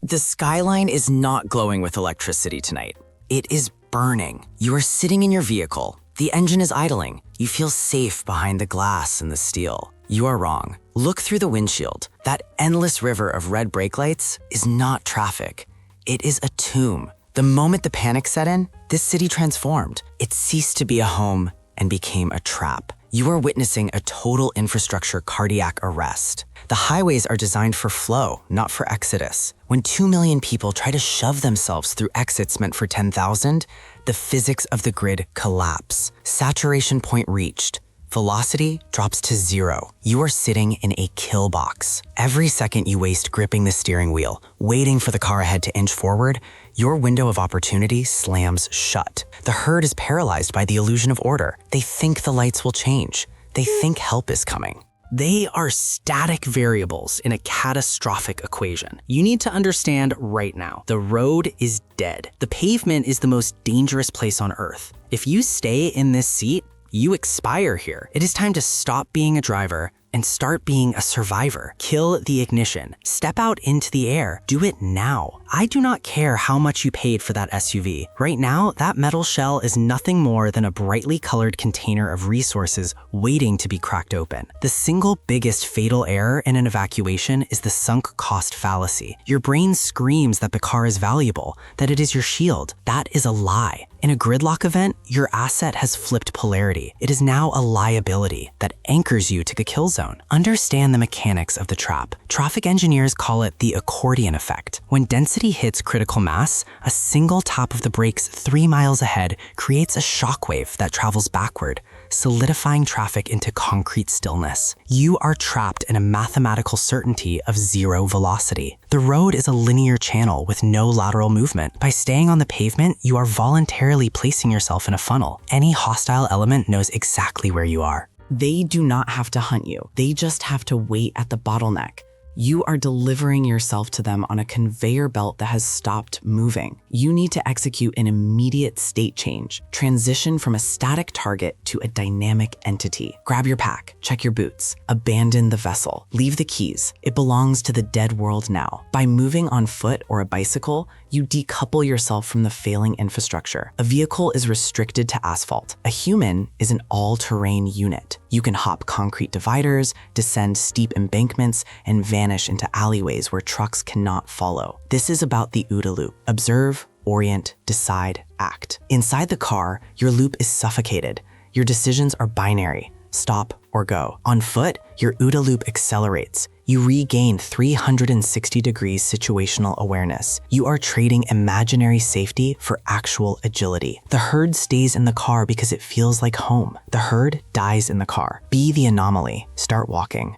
The skyline is not glowing with electricity tonight. It is burning. You are sitting in your vehicle. The engine is idling. You feel safe behind the glass and the steel. You are wrong. Look through the windshield. That endless river of red brake lights is not traffic. It is a tomb. The moment the panic set in, this city transformed. It ceased to be a home and became a trap. You are witnessing a total infrastructure cardiac arrest. The highways are designed for flow, not for exodus. When 2 million people try to shove themselves through exits meant for 10,000, the physics of the grid collapse. Saturation point reached. Velocity drops to 0. You are sitting in a kill box. Every second you waste gripping the steering wheel, waiting for the car ahead to inch forward, your window of opportunity slams shut. The herd is paralyzed by the illusion of order. They think the lights will change. They think help is coming. They are static variables in a catastrophic equation. You need to understand right now, the road is dead. The pavement is the most dangerous place on Earth. If you stay in this seat, you expire here. It is time to stop being a driver and start being a survivor. Kill the ignition. Step out into the air. Do it now. I do not care how much you paid for that SUV. Right now, that metal shell is nothing more than a brightly colored container of resources waiting to be cracked open. The single biggest fatal error in an evacuation is the sunk cost fallacy. Your brain screams that the car is valuable, that it is your shield. That is a lie. In a gridlock event, your asset has flipped polarity. It is now a liability that anchors you to the kill zone. Understand the mechanics of the trap. Traffic engineers call it the accordion effect. When density hits critical mass, a single tap of the brakes 3 miles ahead creates a shockwave that travels backward, solidifying traffic into concrete stillness. You are trapped in a mathematical certainty of 0 velocity. The road is a linear channel with no lateral movement. By staying on the pavement, you are voluntarily placing yourself in a funnel. Any hostile element knows exactly where you are. They do not have to hunt you. They just have to wait at the bottleneck. You are delivering yourself to them on a conveyor belt that has stopped moving. You need to execute an immediate state change. Transition from a static target to a dynamic entity. Grab your pack, check your boots, abandon the vessel, leave the keys. It belongs to the dead world now. By moving on foot or a bicycle, you decouple yourself from the failing infrastructure. A vehicle is restricted to asphalt. A human is an all-terrain unit. You can hop concrete dividers, descend steep embankments, and vanish into alleyways where trucks cannot follow. This is about the OODA Loop. Observe, orient, decide, act. Inside the car, your loop is suffocated. Your decisions are binary. Stop or go. On foot, your OODA Loop accelerates. You regain 360 degrees situational awareness. You are trading imaginary safety for actual agility. The herd stays in the car because it feels like home. The herd dies in the car. Be the anomaly. Start walking.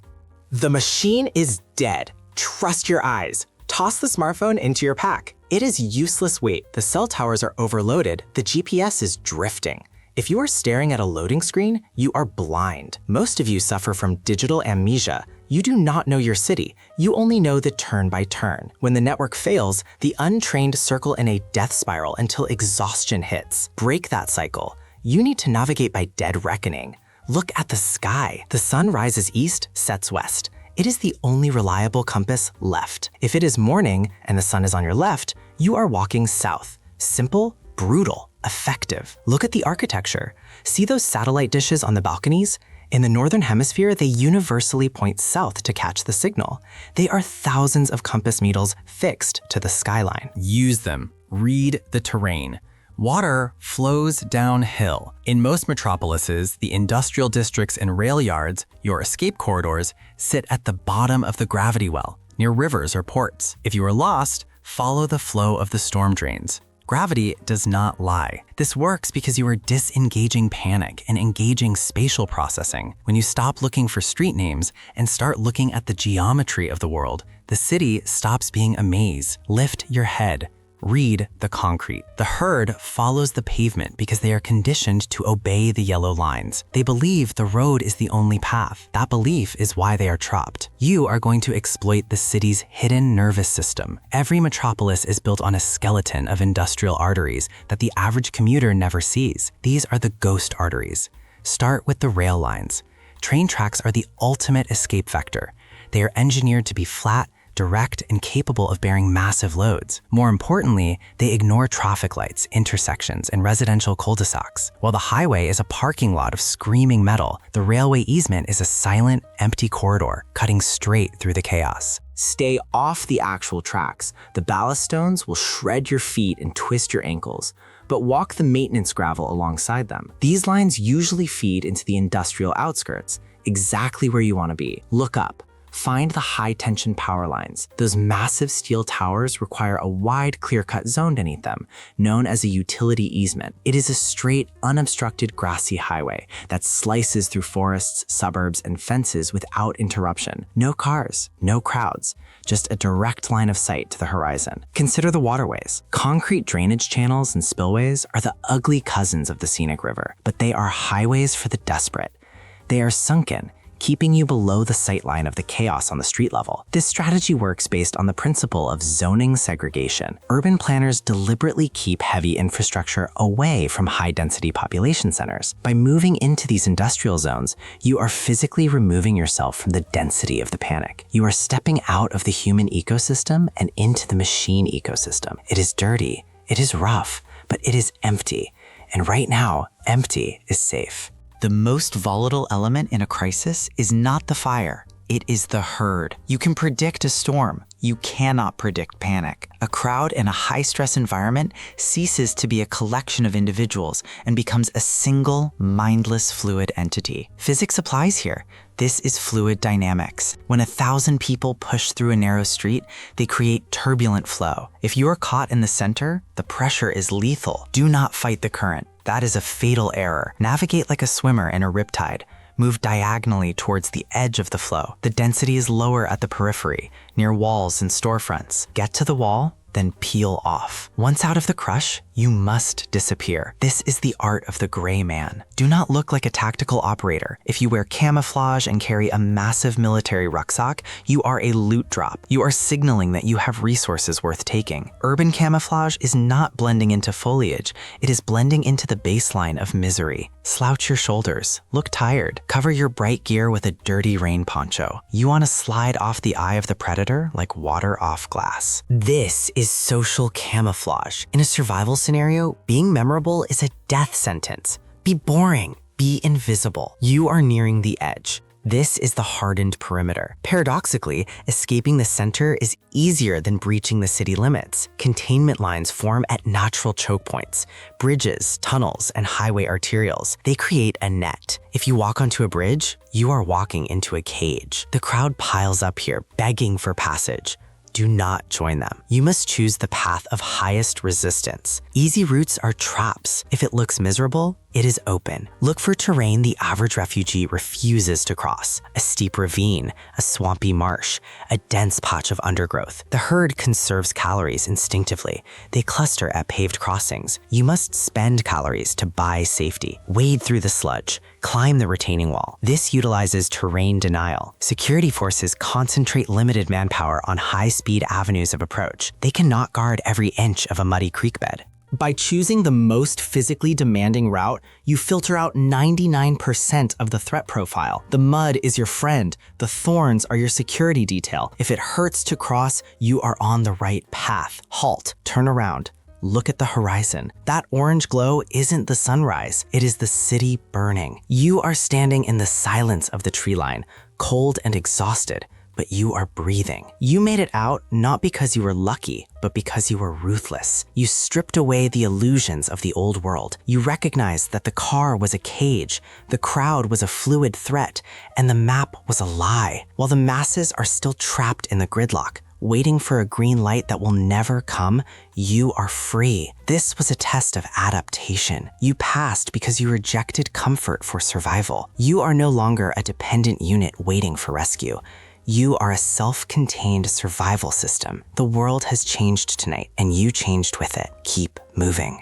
The machine is dead. Trust your eyes. Toss the smartphone into your pack. It is useless weight. The cell towers are overloaded. The GPS is drifting. If you are staring at a loading screen, you are blind. Most of you suffer from digital amnesia. You do not know your city. You only know the turn by turn. When the network fails, the untrained circle in a death spiral until exhaustion hits. Break that cycle. You need to navigate by dead reckoning. Look at the sky. The sun rises east, sets west. It is the only reliable compass left. If it is morning and the sun is on your left, you are walking south. Simple, brutal, effective. Look at the architecture. See those satellite dishes on the balconies? In the Northern Hemisphere, they universally point south to catch the signal. They are thousands of compass needles fixed to the skyline. Use them. Read the terrain. Water flows downhill. In most metropolises, the industrial districts and rail yards, your escape corridors, sit at the bottom of the gravity well, near rivers or ports. If you are lost, follow the flow of the storm drains. Gravity does not lie. This works because you are disengaging panic and engaging spatial processing. When you stop looking for street names and start looking at the geometry of the world, the city stops being a maze. Lift your head. Read the concrete. The herd follows the pavement because they are conditioned to obey the yellow lines. They believe the road is the only path. That belief is why they are trapped. You are going to exploit the city's hidden nervous system. Every metropolis is built on a skeleton of industrial arteries that the average commuter never sees. These are the ghost arteries. Start with the rail lines. Train tracks are the ultimate escape vector. They are engineered to be flat, direct and capable of bearing massive loads. More importantly, they ignore traffic lights, intersections, and residential cul-de-sacs. While the highway is a parking lot of screaming metal, the railway easement is a silent, empty corridor cutting straight through the chaos. Stay off the actual tracks. The ballast stones will shred your feet and twist your ankles, but walk the maintenance gravel alongside them. These lines usually feed into the industrial outskirts, exactly where you want to be. Look up. Find the high-tension power lines. Those massive steel towers require a wide, clear-cut zone beneath them, known as a utility easement. It is a straight, unobstructed grassy highway that slices through forests, suburbs, and fences without interruption. No cars, no crowds, just a direct line of sight to the horizon. Consider the waterways. Concrete drainage channels and spillways are the ugly cousins of the scenic river, but they are highways for the desperate. They are sunken, keeping you below the sight line of the chaos on the street level. This strategy works based on the principle of zoning segregation. Urban planners deliberately keep heavy infrastructure away from high-density population centers. By moving into these industrial zones, you are physically removing yourself from the density of the panic. You are stepping out of the human ecosystem and into the machine ecosystem. It is dirty, it is rough, but it is empty. And right now, empty is safe. The most volatile element in a crisis is not the fire, it is the herd. You can predict a storm, you cannot predict panic. A crowd in a high-stress environment ceases to be a collection of individuals and becomes a single, mindless fluid entity. Physics applies here. This is fluid dynamics. When 1,000 people push through a narrow street, they create turbulent flow. If you are caught in the center, the pressure is lethal. Do not fight the current. That is a fatal error. Navigate like a swimmer in a riptide. Move diagonally towards the edge of the flow. The density is lower at the periphery, near walls and storefronts. Get to the wall, then peel off. Once out of the crush, you must disappear. This is the art of the gray man. Do not look like a tactical operator. If you wear camouflage and carry a massive military rucksack, you are a loot drop. You are signaling that you have resources worth taking. Urban camouflage is not blending into foliage. It is blending into the baseline of misery. Slouch your shoulders. Look tired. Cover your bright gear with a dirty rain poncho. You want to slide off the eye of the predator like water off glass. This is social camouflage. In a survival scenario, being memorable is a death sentence. Be boring. Be invisible. You are nearing the edge. This is the hardened perimeter. Paradoxically, escaping the center is easier than breaching the city limits. Containment lines form at natural choke points. Bridges, tunnels, and highway arterials. They create a net. If you walk onto a bridge, you are walking into a cage. The crowd piles up here, begging for passage. Do not join them. You must choose the path of highest resistance. Easy routes are traps. If it looks miserable, it is open. Look for terrain the average refugee refuses to cross. A steep ravine, a swampy marsh, a dense patch of undergrowth. The herd conserves calories instinctively. They cluster at paved crossings. You must spend calories to buy safety. Wade through the sludge. Climb the retaining wall. This utilizes terrain denial. Security forces concentrate limited manpower on high-speed avenues of approach. They cannot guard every inch of a muddy creek bed. By choosing the most physically demanding route, you filter out 99% of the threat profile. The mud is your friend. The thorns are your security detail. If it hurts to cross, you are on the right path. Halt, turn around. Look at the horizon. That orange glow isn't the sunrise. It is the city burning. You are standing in the silence of the tree line, cold and exhausted, but you are breathing. You made it out not because you were lucky, but because you were ruthless. You stripped away the illusions of the old world. You recognized that the car was a cage, the crowd was a fluid threat, and the map was a lie. While the masses are still trapped in the gridlock, waiting for a green light that will never come, you are free. This was a test of adaptation. You passed because you rejected comfort for survival. You are no longer a dependent unit waiting for rescue. You are a self-contained survival system. The world has changed tonight, and you changed with it. Keep moving.